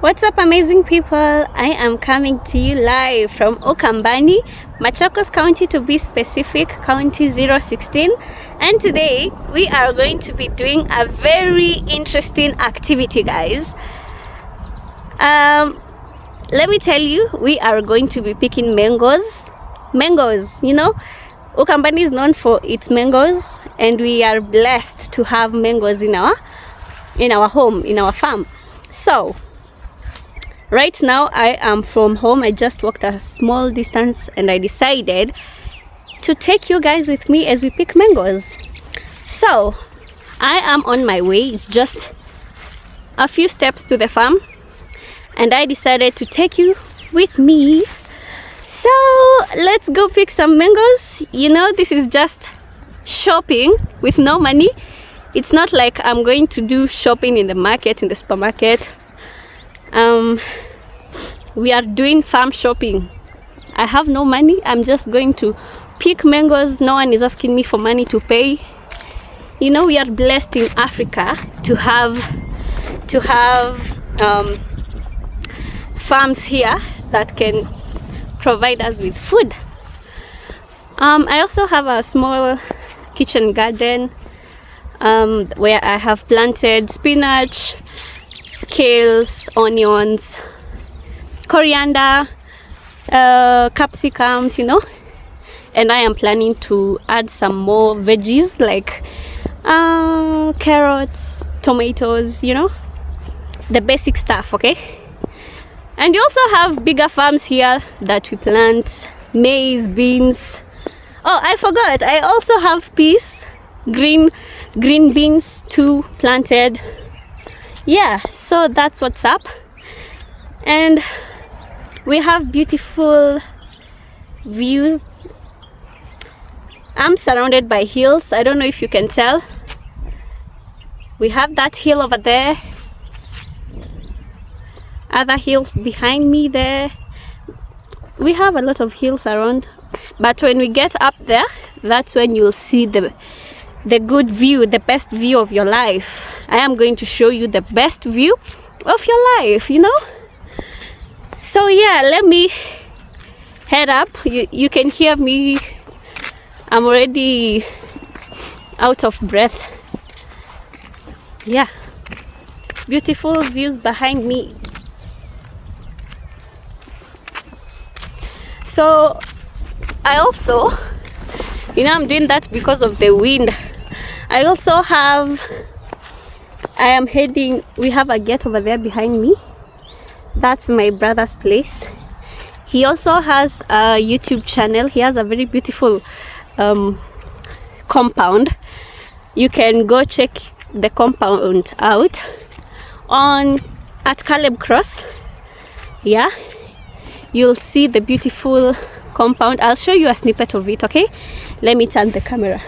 What's up, amazing people? I am coming to you live from Ukambani, Machakos County, to be specific, County 016. And today we are going to be doing a very interesting activity, guys. Let me tell you, we are going to be picking mangoes. Ukambani is known for its mangoes, and we are blessed to have mangoes in our home, in our farm. So right now I am from home. I just walked a small distance and I decided to take you guys with me as we pick mangoes. So I am on my way. It's just a few steps to the farm and I decided to take you with me. So let's go pick some mangoes. This is just shopping with no money. It's not like I'm going to do shopping in the market, in the supermarket. We are doing farm shopping. I have no money. I'm just going to pick mangoes. No one is asking me for money to pay. We are blessed in Africa to have farms here that can provide us with food. I also have a small kitchen garden where I have planted spinach, kales, onions, coriander, capsicums, and I am planning to add some more veggies like carrots, tomatoes, the basic stuff, okay? And we also have bigger farms here that we plant maize, beans. Oh, I forgot, I also have peas, green beans too, planted. Yeah, so that's what's up. And we have beautiful views. I'm surrounded by hills. I don't know if you can tell. We have that hill over there, other hills behind me there. We have a lot of hills around, but when we get up there, that's when you'll see the good view, the best view of your life. I am going to show you the best view of your life, So yeah, let me head up. You can hear me. I'm already out of breath. Yeah, beautiful views behind me. So I also, I'm doing that because of the wind. I also we have a gate over there behind me. That's my brother's place. He also has a YouTube channel. He has a very beautiful compound. You can go check the compound out at Caleb Cross. Yeah, you'll see the beautiful compound. I'll show you a snippet of it, okay? Let me turn the camera.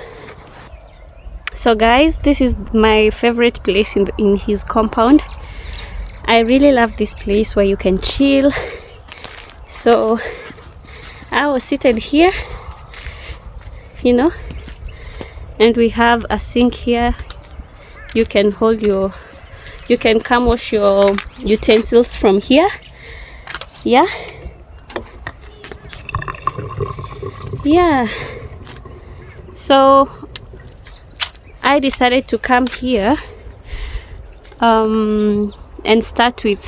So guys, this is my favorite place in his compound. I really love this place where you can chill. So I was seated here, and we have a sink here. You can come wash your utensils from here. Yeah, so I decided to come here and start with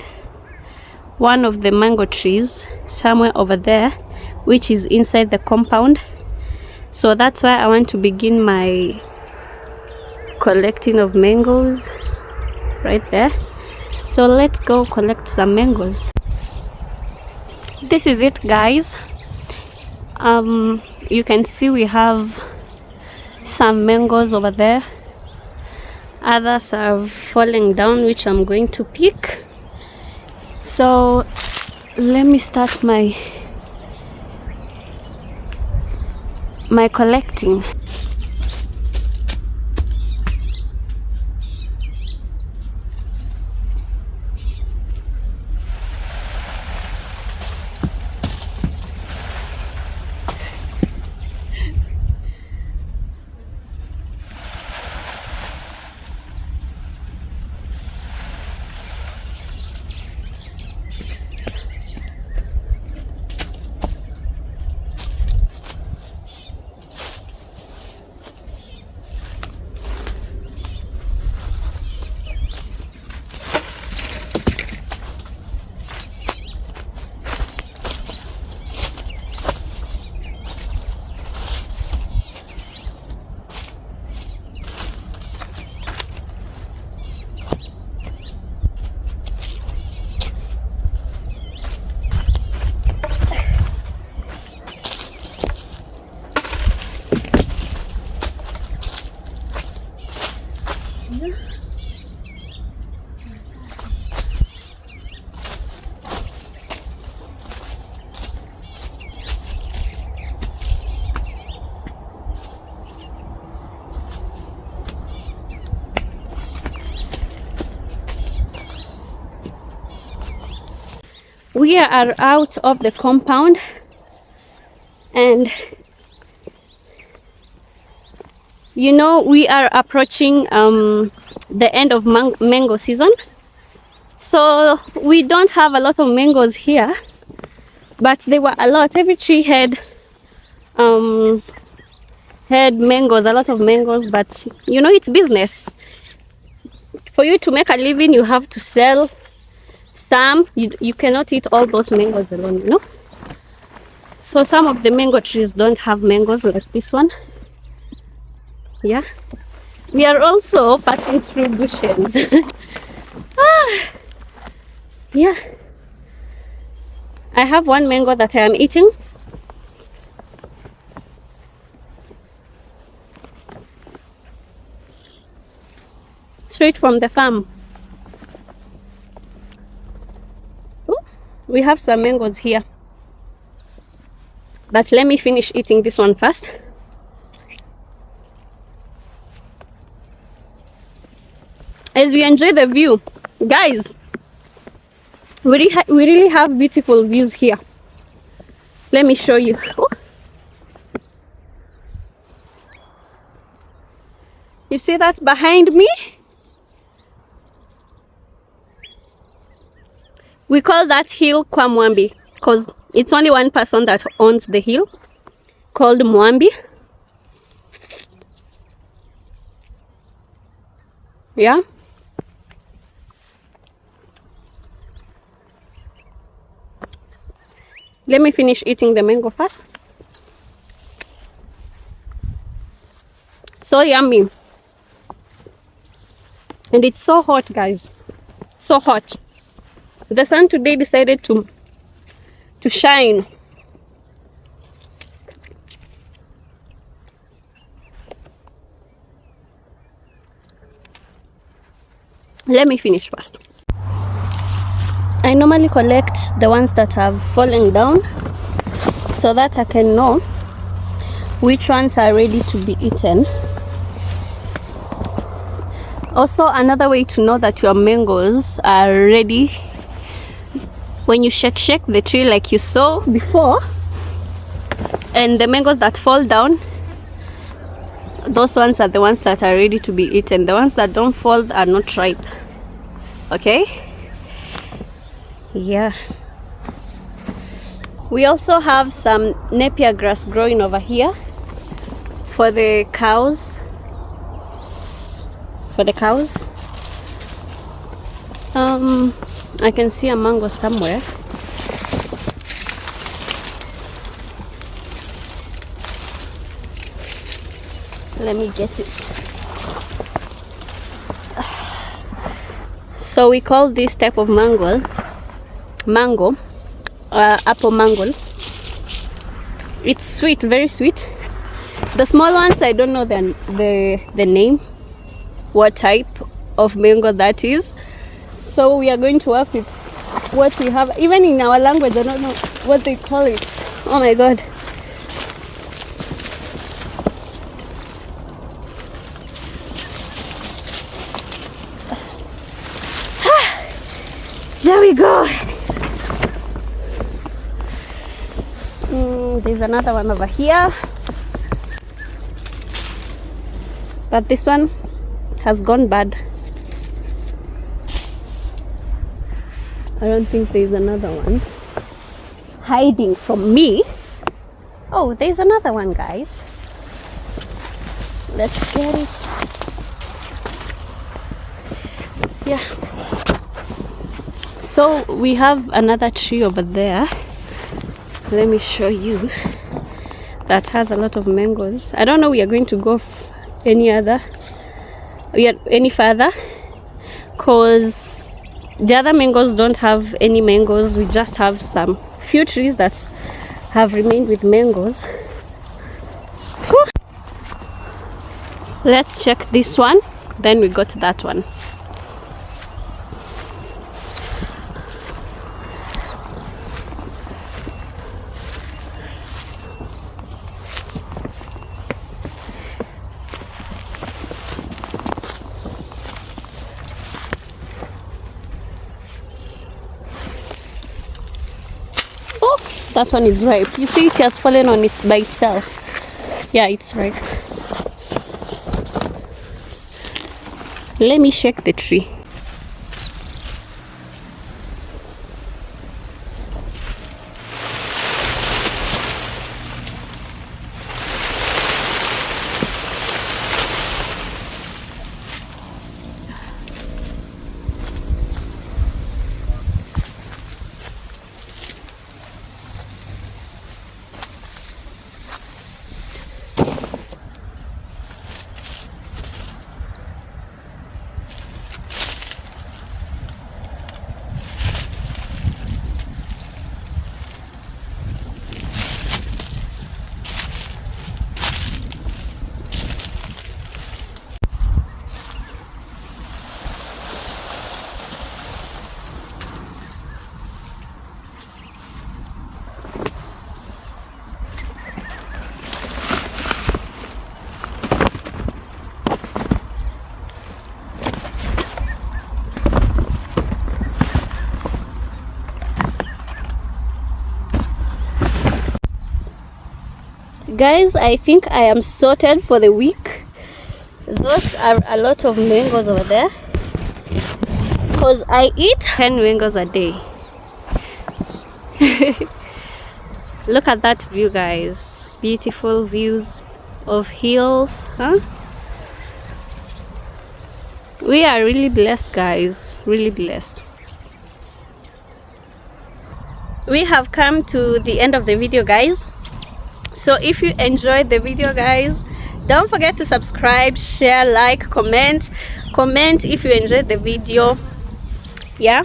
one of the mango trees somewhere over there, which is inside the compound. So that's why I want to begin my collecting of mangoes right there. So let's go collect some mangoes. This is it, guys. You can see we have some mangoes over there. Others are falling down, which I'm going to pick. So let me start my collecting. We are out of the compound, and you know, we are approaching the end of mango season, so we don't have a lot of mangoes here, but there were a lot. Every tree had mangoes, a lot of mangoes, but you know, it's business. For you to make a living, you have to sell some. You cannot eat all those mangoes alone, you know. So some of the mango trees don't have mangoes like this one. Yeah, we are also passing through bushes. Yeah, I have one mango that I am eating. Straight from the farm. Ooh, we have some mangoes here, but let me finish eating this one first. As we enjoy the view, guys, we really have beautiful views here. Let me show you. Ooh. You see that behind me? We call that hill Kwa Mwambi because it's only one person that owns the hill, called Mwambi. Yeah. Let me finish eating the mango first. So yummy. And it's so hot, guys. So hot. The sun today decided to shine. Let me finish first. I normally collect the ones that have fallen down so that I can know which ones are ready to be eaten. Also, another way to know that your mangoes are ready, when you shake the tree like you saw before, and the mangoes that fall down, those ones are the ones that are ready to be eaten. The ones that don't fall are not ripe. Okay? Yeah. We also have some napier grass growing over here for the cows. I can see a mango somewhere. Let me get it. So we call this type of mango apple mango. It's sweet, very sweet. The small ones, I don't know the name, what type of mango that is. So we are going to work with what we have. Even in our language, I don't know what they call it. Oh my god. There we go. There's another one over here, but this one has gone bad. I don't think there's another one hiding from me. Oh, there's another one, guys. Let's get it. Yeah. So we have another tree over there. Let me show you. That has a lot of mangoes. I don't know we are going to go any further because the other mangoes don't have any mangoes. We just have some few trees that have remained with mangoes. Whew. Let's check this one. Then we got that one. Oh, that one is ripe. You see, it has fallen on its by itself. Yeah, it's ripe. Let me shake the tree. Guys, I think I am sorted for the week. Those are a lot of mangoes over there, because I eat 10 mangoes a day. Look at that view, guys. Beautiful views of hills, huh? We are really blessed, guys, really blessed. We have come to the end of the video, guys. So if you enjoyed the video, guys, don't forget to subscribe, share, like, comment if you enjoyed the video. Yeah,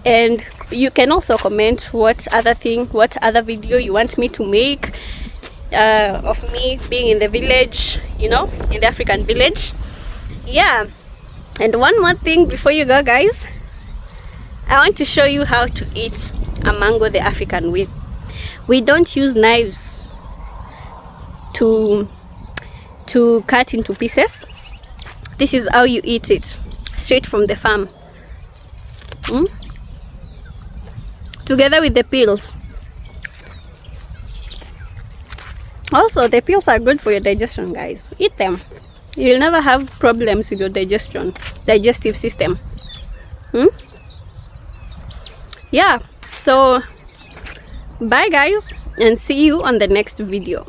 and you can also comment what other video you want me to make of me being in the village, you know, in the African village. Yeah, and one more thing before you go, guys, I want to show you how to eat a mango the African way. We don't use knives to cut into pieces. This is how you eat it, straight from the farm. Together with the peels. Also, the peels are good for your digestion, guys. Eat them. You'll never have problems with your digestive system. Yeah, so bye, guys, and see you on the next video.